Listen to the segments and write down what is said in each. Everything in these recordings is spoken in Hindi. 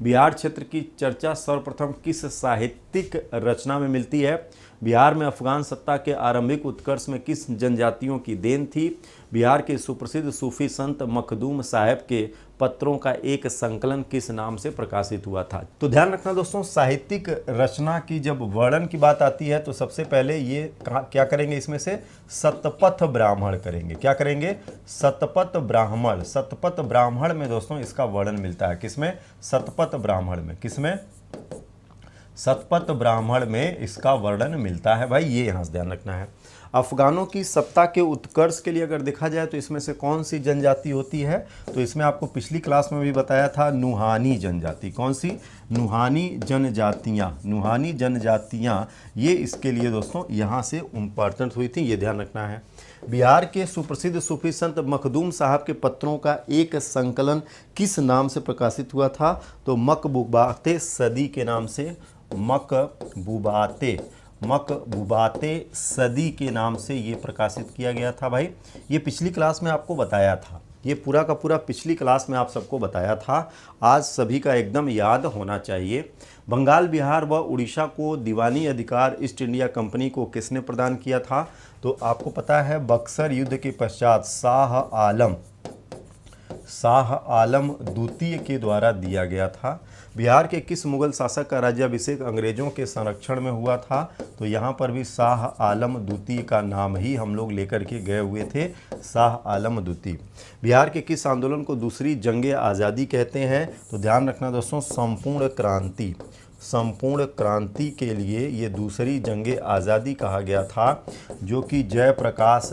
बिहार क्षेत्र की चर्चा सर्वप्रथम किस साहित्यिक रचना में मिलती है? बिहार में अफगान सत्ता के आरंभिक उत्कर्ष में किस जनजातियों की देन थी? बिहार के सुप्रसिद्ध सूफी संत मखदूम साहब के पत्रों का एक संकलन किस नाम से प्रकाशित हुआ था? तो ध्यान रखना दोस्तों, साहित्यिक रचना की जब वर्णन की बात आती है तो सबसे पहले ये क्या करेंगे, इसमें से शतपथ ब्राह्मण करेंगे। क्या करेंगे? शतपथ ब्राह्मण। शतपथ ब्राह्मण में दोस्तों इसका वर्णन मिलता है। किसमें? शतपथ ब्राह्मण में। किसमें? शतपथ ब्राह्मण में इसका वर्णन मिलता है भाई, ये यहाँ से ध्यान रखना है। अफगानों की सत्ता के उत्कर्ष के लिए अगर देखा जाए तो इसमें से कौन सी जनजाति होती है? तो इसमें आपको पिछली क्लास में भी बताया था, नुहानी जनजाति। कौन सी? नुहानी जनजातियाँ। नुहानी जनजातियाँ ये इसके लिए दोस्तों यहाँ से इम्पॉर्टेंट हुई थी, ये ध्यान रखना है। बिहार के सुप्रसिद्ध सूफी संत मखदूम साहब के पत्रों का एक संकलन किस नाम से प्रकाशित हुआ था? तो मकबूबाते सदी के नाम से, मकबूबाते सदी के नाम से ये प्रकाशित किया गया था भाई। ये पिछली क्लास में आपको बताया था, ये पूरा का पूरा पिछली क्लास में आप सबको बताया था, आज सभी का एकदम याद होना चाहिए। बंगाल, बिहार व उड़ीसा को दीवानी अधिकार ईस्ट इंडिया कंपनी को किसने प्रदान किया था? तो आपको पता है बक्सर युद्ध के पश्चात शाह आलम द्वितीय के द्वारा दिया गया था। बिहार के किस मुगल शासक का राज्याभिषेक अंग्रेजों के संरक्षण में हुआ था? तो यहाँ पर भी शाह आलम द्वितीय का नाम ही हम लोग लेकर के गए हुए थे, शाह आलम द्वितीय। बिहार के किस आंदोलन को दूसरी जंगे आज़ादी कहते हैं? तो ध्यान रखना दोस्तों, संपूर्ण क्रांति। संपूर्ण क्रांति के लिए ये दूसरी जंगे आज़ादी कहा गया था, जो कि जयप्रकाश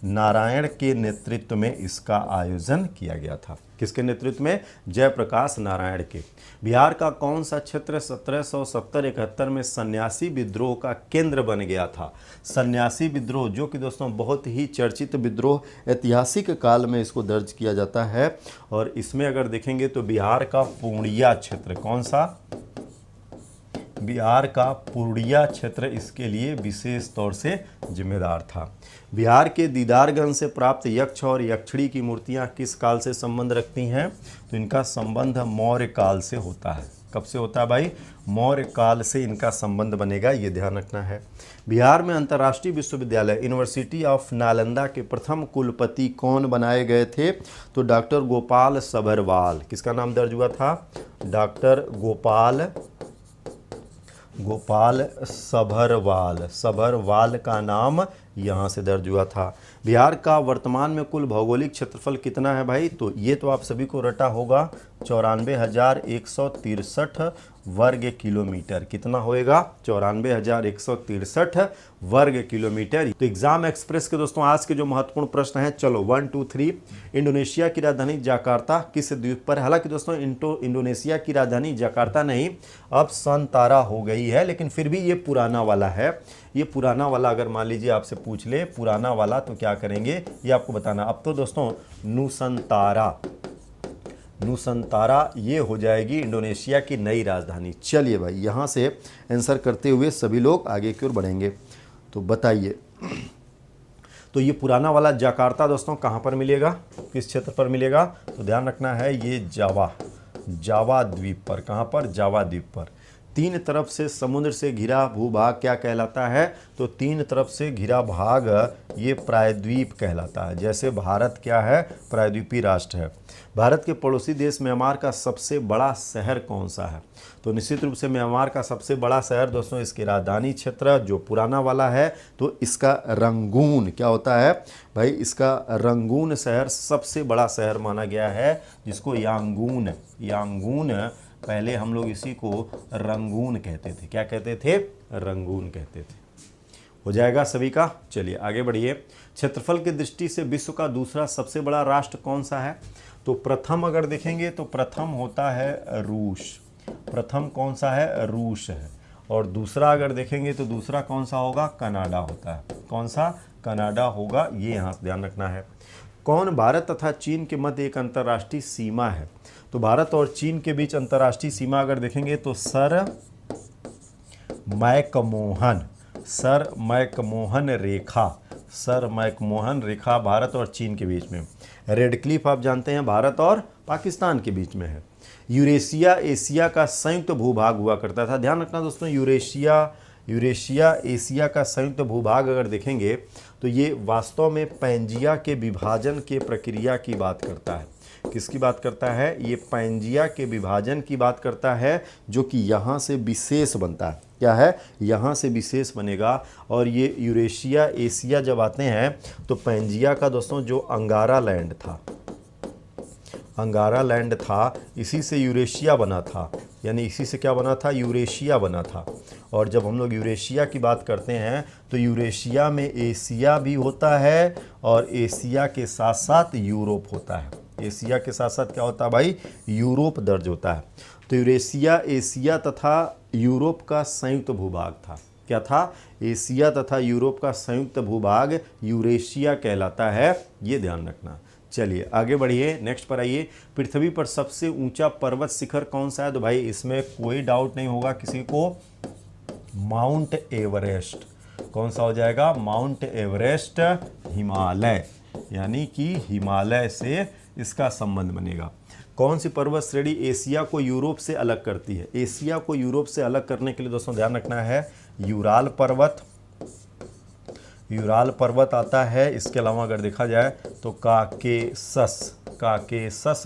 नारायण के नेतृत्व में इसका आयोजन किया गया था। किसके नेतृत्व में? जयप्रकाश नारायण के। बिहार का कौन सा क्षेत्र 1770-71 में सन्यासी विद्रोह का केंद्र बन गया था? सन्यासी विद्रोह, जो कि दोस्तों बहुत ही चर्चित विद्रोह, ऐतिहासिक काल में इसको दर्ज किया जाता है। और इसमें अगर देखेंगे तो बिहार का पूर्णिया क्षेत्र, कौन सा? बिहार का पूर्णिया क्षेत्र इसके लिए विशेष तौर से जिम्मेदार था। बिहार के दीदारगंज से प्राप्त यक्ष और यक्षिणी की मूर्तियां किस काल से संबंध रखती हैं? तो इनका संबंध मौर्य काल से होता है। कब से होता है भाई? मौर्य काल से इनका संबंध बनेगा, ये ध्यान रखना है। बिहार में अंतर्राष्ट्रीय विश्वविद्यालय यूनिवर्सिटी ऑफ नालंदा के प्रथम कुलपति कौन बनाए गए थे? तो डॉक्टर गोपाल सभरवाल। किसका नाम दर्ज हुआ था? डॉक्टर गोपाल सभरवाल का नाम यहाँ से दर्ज हुआ था। बिहार का वर्तमान में कुल भौगोलिक क्षेत्रफल कितना है भाई? तो ये तो आप सभी को रटा होगा, 94,163 वर्ग किलोमीटर। कितना होएगा? 94,163 वर्ग किलोमीटर। तो एग्जाम एक्सप्रेस के दोस्तों आज के जो महत्वपूर्ण प्रश्न हैं, चलो 1, 2, 3। इंडोनेशिया की राजधानी जकार्ता किस द्वीप पर? हालांकि दोस्तों इंडोनेशिया की राजधानी जकार्ता नहीं, अब संतारा हो गई है, लेकिन फिर भी ये पुराना वाला है। ये पुराना वाला अगर मान लीजिए आपसे पूछ ले पुराना वाला, तो क्या करेंगे ये आपको बताना। अब तो दोस्तों नुसंतारा ये हो जाएगी इंडोनेशिया की नई राजधानी। चलिए भाई, यहाँ से आंसर करते हुए सभी लोग आगे की ओर बढ़ेंगे। तो बताइए, तो ये पुराना वाला जकार्ता दोस्तों कहाँ पर मिलेगा, किस क्षेत्र पर मिलेगा? तो ध्यान रखना है, ये जावा द्वीप पर। कहाँ पर? जावा द्वीप पर। तीन तरफ से समुद्र से घिरा भूभाग क्या कहलाता है? तो तीन तरफ से घिरा भाग ये प्रायद्वीप कहलाता है। जैसे भारत क्या है? प्रायद्वीपीय राष्ट्र है। भारत के पड़ोसी देश म्यांमार का सबसे बड़ा शहर कौन सा है? तो निश्चित रूप से म्यांमार का सबसे बड़ा शहर दोस्तों इसकी राजधानी क्षेत्र जो पुराना वाला है, तो इसका रंगून क्या होता है भाई? इसका रंगून शहर सबसे बड़ा शहर माना गया है, जिसको यांगून पहले हम लोग इसी को रंगून कहते थे। क्या कहते थे? रंगून कहते थे। हो जाएगा सभी का। चलिए आगे बढ़िए। क्षेत्रफल की दृष्टि से विश्व का दूसरा सबसे बड़ा राष्ट्र कौन सा है? तो प्रथम अगर देखेंगे तो प्रथम होता है रूस। प्रथम कौन सा है? रूस है। और दूसरा अगर देखेंगे तो दूसरा कौन सा होगा? कनाडा होता है। कौन सा? कनाडा होगा। ये यहाँ से ध्यान रखना है। कौन भारत तथा चीन के मध्य एक अंतर्राष्ट्रीय सीमा है? तो भारत और चीन के बीच अंतर्राष्ट्रीय सीमा अगर देखेंगे तो सर मैकमोहन रेखा भारत और चीन के बीच में। रेड क्लिफ आप जानते हैं भारत और पाकिस्तान के बीच में है। यूरेशिया एशिया का संयुक्त भूभाग हुआ करता था। ध्यान रखना दोस्तों, यूरेशिया एशिया का संयुक्त भूभाग अगर देखेंगे तो ये वास्तव में पैंजिया के विभाजन के प्रक्रिया की बात करता है। किसकी बात करता है? ये पैंजिया के विभाजन की बात करता है, जो कि यहाँ से विशेष बनता है। क्या है? यहाँ से विशेष बनेगा। और ये यूरेशिया एशिया जब आते हैं तो पैंजिया का दोस्तों जो अंगारा लैंड था, अंगारा लैंड था, इसी से यूरेशिया बना था। यानी इसी से क्या बना था? यूरेशिया बना था। और जब हम लोग यूरेशिया की बात करते हैं तो यूरेशिया में एशिया भी होता है और एशिया के साथ साथ यूरोप होता है। एशिया के साथ साथ क्या होता है भाई? यूरोप दर्ज होता है। तो यूरेशिया एशिया तथा यूरोप का संयुक्त भूभाग था। क्या था? एशिया तथा यूरोप का संयुक्त भूभाग यूरेशिया कहलाता है। ये ध्यान रखना। चलिए आगे बढ़िए, नेक्स्ट पर आइए। पृथ्वी पर सबसे ऊंचा पर्वत शिखर कौन सा है? तो भाई इसमें कोई डाउट नहीं होगा किसी को, माउंट एवरेस्ट। कौन सा हो जाएगा? माउंट एवरेस्ट, हिमालय, यानी कि हिमालय से इसका संबंध बनेगा। कौन सी पर्वत श्रेणी एशिया को यूरोप से अलग करती है? एशिया को यूरोप से अलग करने के लिए दोस्तों ध्यान रखना है, यूराल पर्वत, यूराल पर्वत आता है। इसके अलावा अगर देखा जाए तो काकेशस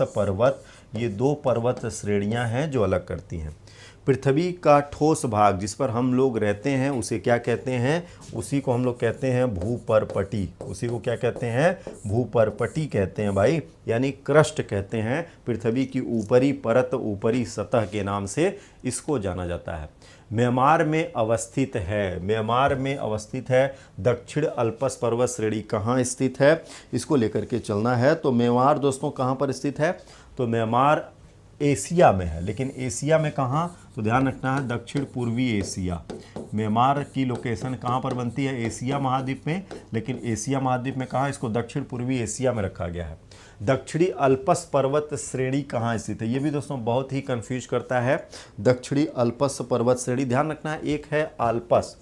पर्वत, ये दो पर्वत श्रेणियां हैं जो अलग करती हैं। पृथ्वी का ठोस भाग जिस पर हम लोग रहते हैं उसे क्या कहते हैं? उसी को हम लोग कहते हैं भूपर्पटी। उसी को क्या कहते हैं? भूपर्पटी कहते हैं भाई, यानी क्रस्ट कहते हैं। पृथ्वी की ऊपरी परत, ऊपरी सतह के नाम से इसको जाना जाता है। म्यांमार में अवस्थित है, म्यांमार में अवस्थित है दक्षिण अल्पस पर्वत श्रेणी। कहाँ स्थित है? इसको लेकर के चलना है। तो म्यांमार दोस्तों कहाँ पर स्थित है? तो म्यांमार एशिया में है, लेकिन एशिया में कहाँ? तो ध्यान रखना है दक्षिण पूर्वी एशिया। म्यांमार की लोकेशन कहाँ पर बनती है? एशिया महाद्वीप में, लेकिन एशिया महाद्वीप में कहाँ? इसको दक्षिण पूर्वी एशिया में रखा गया है। दक्षिणी अल्पस पर्वत श्रेणी कहाँ स्थित है? ये भी दोस्तों बहुत ही कंफ्यूज करता है। दक्षिणी अल्पस पर्वत श्रेणी ध्यान रखना है, एक है अल्पस,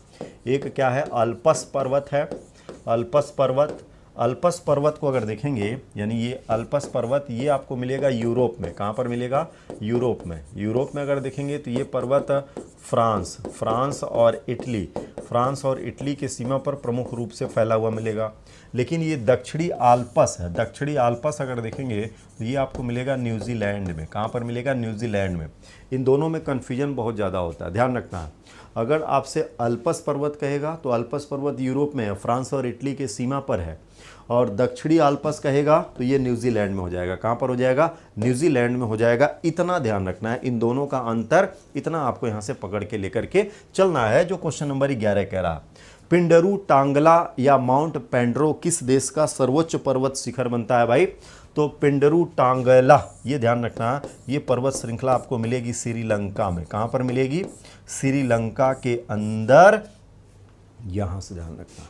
एक क्या है? अल्पस पर्वत है। अल्पस पर्वत, अल्पस पर्वत को अगर देखेंगे, यानी ये अल्पस पर्वत ये आपको मिलेगा यूरोप में। कहाँ पर मिलेगा? यूरोप में। यूरोप में अगर देखेंगे तो ये पर्वत फ्रांस और इटली के सीमा पर प्रमुख रूप से फैला हुआ मिलेगा। लेकिन ये दक्षिणी आल्पस है। दक्षिणी आल्पस अगर देखेंगे तो ये आपको मिलेगा न्यूजीलैंड में। कहाँ पर मिलेगा? न्यूजीलैंड में। इन दोनों में कन्फ्यूजन बहुत ज़्यादा होता है, ध्यान रखना है। अगर आपसे अल्पस पर्वत कहेगा तो अल्पस पर्वत यूरोप में है, फ्रांस और इटली के सीमा पर है। और दक्षिणी अल्पस कहेगा तो ये न्यूजीलैंड में हो जाएगा। कहाँ पर हो जाएगा? न्यूजीलैंड में हो जाएगा। इतना ध्यान रखना है, इन दोनों का अंतर इतना आपको यहाँ से पकड़ के लेकर के चलना है, जो क्वेश्चन नंबर 11 कह रहा। पिंडरू टांगला या माउंट पेंड्रो किस देश का सर्वोच्च पर्वत शिखर बनता है भाई? तो पिंडरू टांगला, ये ध्यान रखना, ये पर्वत श्रृंखला आपको मिलेगी श्रीलंका में। कहाँ पर मिलेगी? श्रीलंका के अंदर, यहाँ से ध्यान रखना।